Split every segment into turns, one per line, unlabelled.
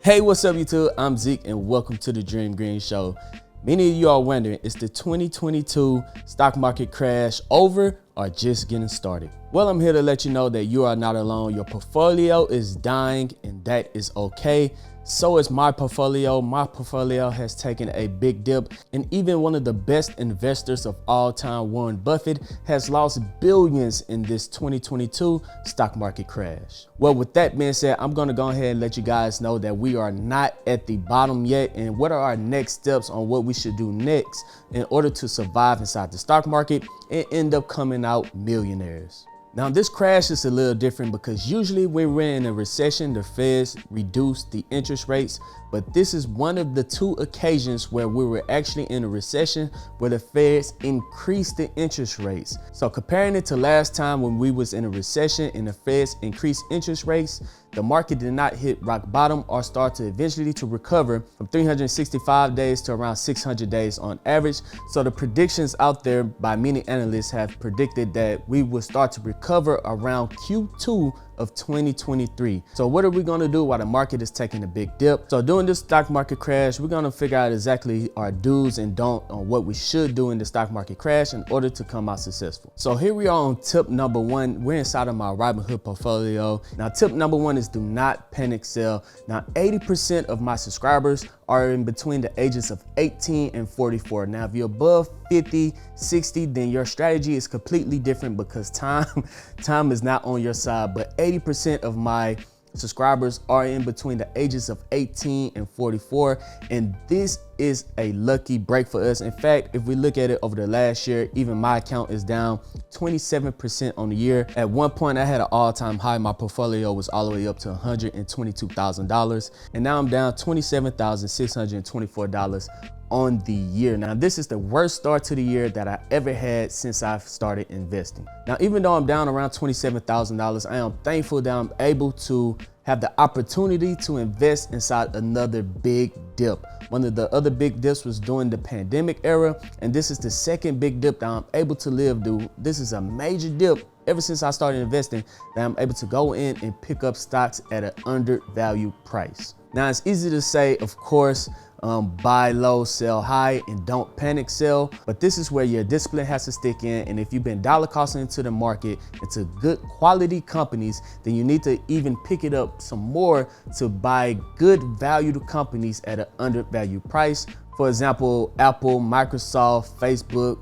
Hey, what's up YouTube? I'm Zeke and welcome to the Dream Green Show. Many of you are wondering, is the 2022 stock market crash over or just getting started? Well, I'm here to let you know that you are not alone. Your portfolio is dying and that is okay. So is my portfolio. My portfolio has taken a big dip, and even one of the best investors of all time, Warren Buffett, has lost billions in this 2022 stock market crash. Well, with that being said, I'm gonna go ahead and let you guys know that we are not at the bottom yet, and what are our next steps on what we should do next in order to survive inside the stock market and end up coming out millionaires. Now, this crash is a little different because usually when we're in a recession, the Feds reduce the interest rates, but this is one of the two occasions where we were actually in a recession where the Feds increased the interest rates. So comparing it to last time when we was in a recession and the Feds increased interest rates, the market did not hit rock bottom or start to eventually to recover from 365 days to around 600 days on average. So the predictions out there by many analysts have predicted that we will start to recover around Q2 of 2023. So what are we going to do while the market is taking a big dip? So during this stock market crash, we're going to figure out exactly our do's and don't on what we should do in the stock market crash in order to come out successful. So here we are on tip number one. We're inside of my Robinhood portfolio. Now, tip number one is do not panic sell. Now, 80% of my subscribers are in between the ages of 18 and 44. Now, if you're above 50, 60, then your strategy is completely different because time is not on your side. But 80% of my subscribers are in between the ages of 18 and 44, and this is a lucky break for us. In fact, if we look at it over the last year, even my account is down 27% on the year. At one point, I had an all-time high. My portfolio was all the way up to $122,000, and now I'm down $27,624 on the year. Now, this is the worst start to the year that I ever had since I've started investing. Now, even though I'm down around $27,000, I am thankful that I'm able to have the opportunity to invest inside another big dip. One of the other big dips was during the pandemic era, and this is the second big dip that I'm able to live through. This is a major dip ever since I started investing that I'm able to go in and pick up stocks at an undervalued price. Now, it's easy to say, of course, buy low, sell high, and don't panic sell. But this is where your discipline has to stick in. And if you've been dollar costing into the market, into good quality companies, then you need to even pick it up some more to buy good valued companies at an undervalued price. For example, Apple, Microsoft, Facebook,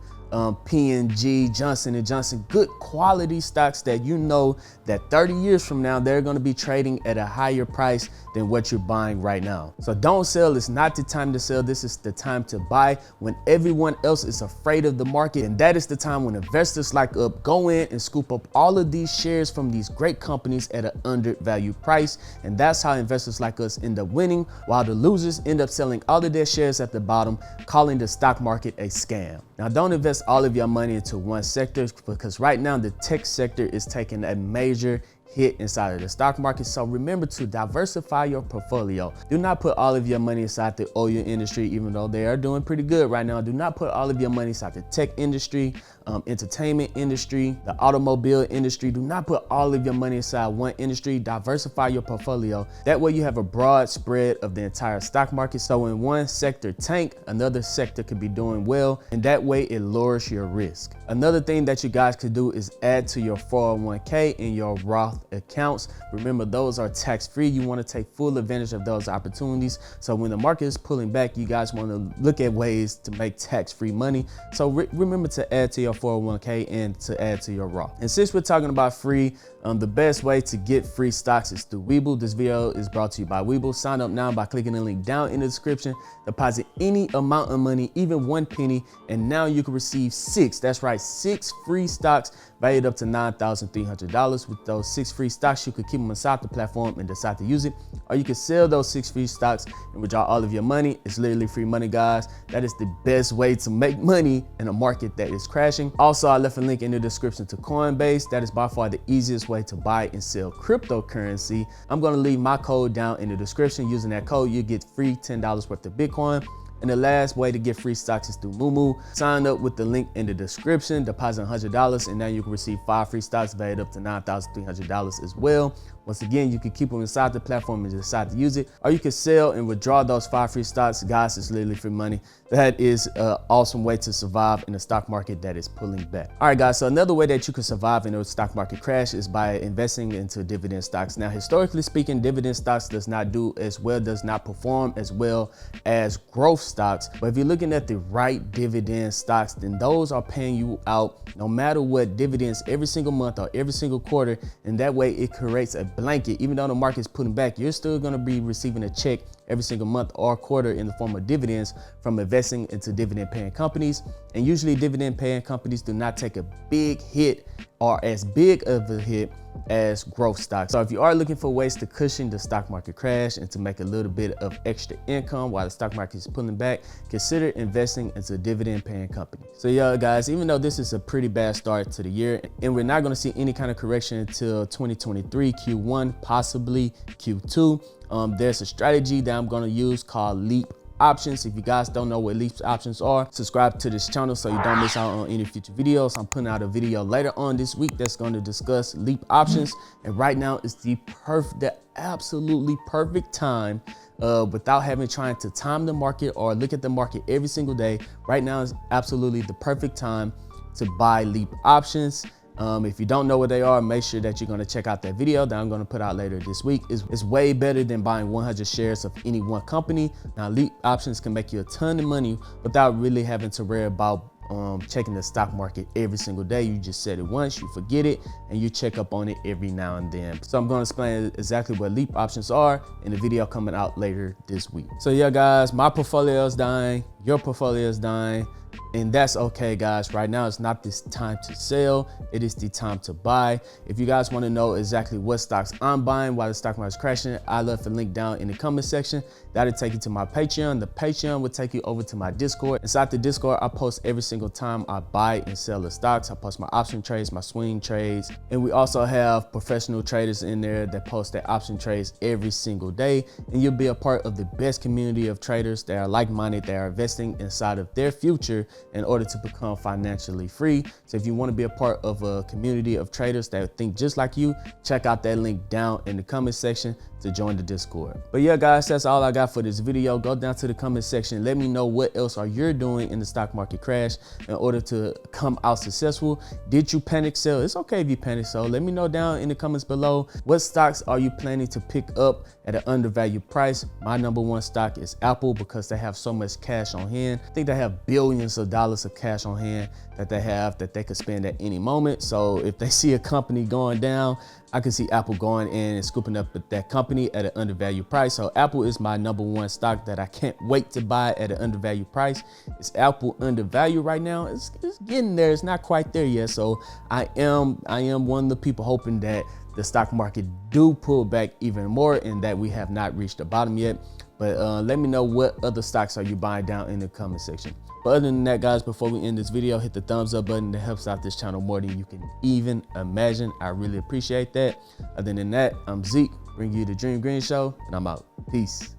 P&G, Johnson & Johnson, good quality stocks that you know that 30 years from now, they're going to be trading at a higher price than what you're buying right now. So don't sell. It's not the time to sell. This is the time to buy when everyone else is afraid of the market. And that is the time when investors like us go in and scoop up all of these shares from these great companies at an undervalued price. And that's how investors like us end up winning, while the losers end up selling all of their shares at the bottom, calling the stock market a scam. Now, don't invest all of your money into one sector because right now the tech sector is taking a major hit inside of the stock market. So remember to diversify your portfolio. Do not put all of your money inside the oil industry, even though they are doing pretty good right now. Do not put all of your money inside the tech industry, entertainment industry, the automobile industry. Do not put all of your money inside one industry. Diversify your portfolio. That way you have a broad spread of the entire stock market. So when one sector tank, another sector could be doing well, and that way it lowers your risk. Another thing that you guys could do is add to your 401k and your Roth accounts. Remember, those are tax-free. You want to take full advantage of those opportunities. So when the market is pulling back, you guys want to look at ways to make tax-free money. So remember to add to your 401k and to add to your Roth. And since we're talking about free, the best way to get free stocks is through Webull. This video is brought to you by Webull. Sign up now by clicking the link down in the description. Deposit any amount of money, even 1 penny, and now you can receive 6. That's right, 6 free stocks valued up to $9,300. With those 6 free stocks, you could keep them inside the platform and decide to use it, or you can sell those 6 free stocks and withdraw all of your money. It's literally free money, guys. That is the best way to make money in a market that is crashing. Also, I left a link in the description to Coinbase. That is by far the easiest way to buy and sell cryptocurrency. I'm going to leave my code down in the description. Using that code, you get free $10 worth of Bitcoin. And the last way to get free stocks is through Moomoo. Sign up with the link in the description, deposit $100, and now you can receive 5 free stocks valued up to $9,300 as well. Once again, you can keep them inside the platform and decide to use it, or you can sell and withdraw those 5 free stocks. Guys, it's literally free money. That is an awesome way to survive in a stock market that is pulling back. All right, guys, so another way that you can survive in a stock market crash is by investing into dividend stocks. Now, historically speaking, dividend stocks does not perform as well as growth stocks. But if you're looking at the right dividend stocks, then those are paying you out no matter what dividends every single month or every single quarter. And that way it creates a blanket. Even though the market is pulling back, you're still going to be receiving a check every single month or quarter in the form of dividends from investing into dividend paying companies. And usually dividend paying companies do not take a big hit or as big of a hit as growth stocks. So if you are looking for ways to cushion the stock market crash and to make a little bit of extra income while the stock market is pulling back, consider investing into dividend paying companies. So yeah, guys, even though this is a pretty bad start to the year and we're not going to see any kind of correction until 2023 Q1, possibly Q2, there's a strategy that I'm going to use called Leap Options. If you guys don't know what Leap Options are, subscribe to this channel so you don't miss out on any future videos. I'm putting out a video later on this week that's going to discuss Leap Options, and right now is the absolutely perfect time without trying to time the market or look at the market every single day. Right now is absolutely the perfect time to buy Leap Options. If you don't know what they are, make sure that you're going to check out that video that I'm going to put out later this week. It's way better than buying 100 shares of any one company. Now, Leap Options can make you a ton of money without really having to worry about checking the stock market every single day. You just set it once, you forget it, and you check up on it every now and then. So I'm going to explain exactly what Leap Options are in the video coming out later this week. So yeah, guys, my portfolio is dying, your portfolio is dying. And that's okay, guys. Right now, it's not this time to sell. It is the time to buy. If you guys want to know exactly what stocks I'm buying while the stock market is crashing, I left a link down in the comment section. That'll take you to my Patreon. The Patreon will take you over to my Discord. Inside the Discord, I post every single time I buy and sell the stocks. I post my option trades, my swing trades. And we also have professional traders in there that post their option trades every single day. And you'll be a part of the best community of traders that are like-minded, that are investing inside of their future in order to become financially free. So if you want to be a part of a community of traders that think just like you, check out that link down in the comment section to join the Discord. But yeah, guys, that's all I got for this video. Go down to the comment section. Let me know what else are you doing in the stock market crash in order to come out successful. Did you panic sell? It's okay if you panic sell. Let me know down in the comments below. What stocks are you planning to pick up at an undervalued price? My #1 stock is Apple because they have so much cash on hand. I think they have billions of dollars of cash on hand that they could spend at any moment. So if they see a company going down, I can see Apple going in and scooping up that company at an undervalued price. So Apple is my #1 stock that I can't wait to buy at an undervalued price. Is Apple undervalued right now? It's getting there. It's not quite there yet. So I am one of the people hoping that the stock market do pull back even more and that we have not reached the bottom yet. But let me know what other stocks are you buying down in the comment section. But other than that, guys, before we end this video, hit the thumbs up button. That helps out this channel more than you can even imagine. I really appreciate that. Other than that, I'm Zeke, bringing you the Dream Green Show, and I'm out. Peace.